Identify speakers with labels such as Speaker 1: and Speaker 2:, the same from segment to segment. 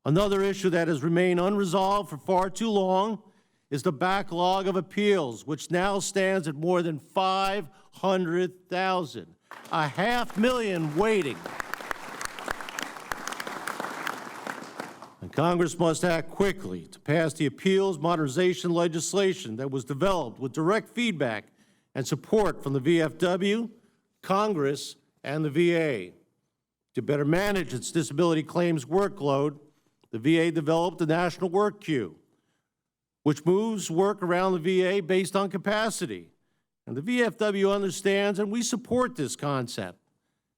Speaker 1: Another issue that has remained unresolved for far too long is the backlog of appeals, which now stands at more than 500,000, 500,000 waiting. And Congress must act quickly to pass the appeals modernization legislation that was developed with direct feedback and support from the VFW, Congress, and the VA. To better manage its disability claims workload, the VA developed the National Work Queue, which moves work around the VA based on capacity. And the VFW understands and we support this concept.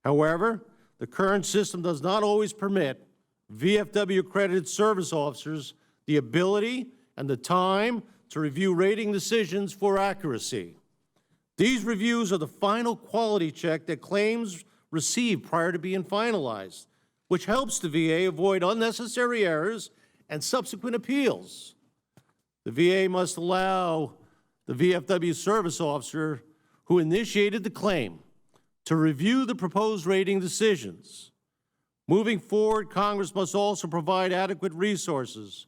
Speaker 1: However, the current system does not always permit VFW-accredited service officers the ability and the time to review rating decisions for accuracy. These reviews are the final quality check that claims receive prior to being finalized, which helps the VA avoid unnecessary errors and subsequent appeals. The VA must allow the VFW service officer who initiated the claim to review the proposed rating decisions. Moving forward, Congress must also provide adequate resources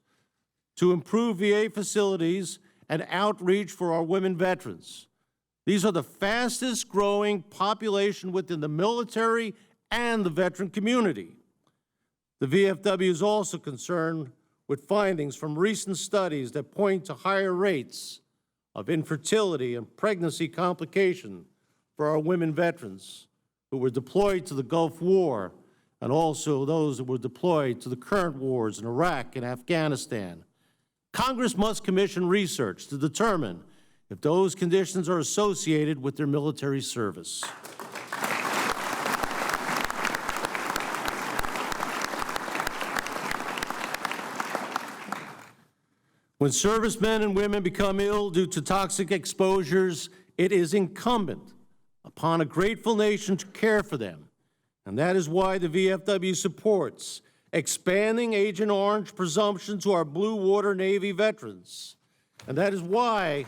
Speaker 1: to improve VA facilities and outreach for our women veterans. These are the fastest growing population within the military and the veteran community. The VFW is also concerned with findings from recent studies that point to higher rates of infertility and pregnancy complication for our women veterans who were deployed to the Gulf War, and also those that were deployed to the current wars in Iraq and Afghanistan. Congress must commission research to determine if those conditions are associated with their military service. When servicemen and women become ill due to toxic exposures, it is incumbent upon a grateful nation to care for them. And that is why the VFW supports expanding Agent Orange presumption to our Blue Water Navy veterans. And that is why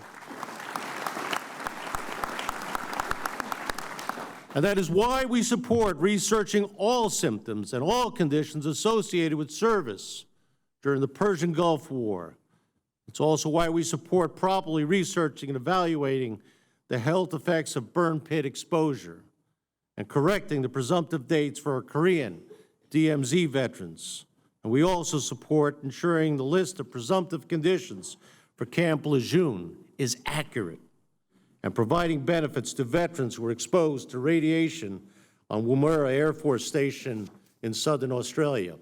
Speaker 1: we support researching all symptoms and all conditions associated with service during the Persian Gulf War. It's also why we support properly researching and evaluating the health effects of burn pit exposure and correcting the presumptive dates for our Korean DMZ veterans. And we also support ensuring the list of presumptive conditions for Camp Lejeune is accurate and providing benefits to veterans who were exposed to radiation on Woomera Air Force Station in southern Australia.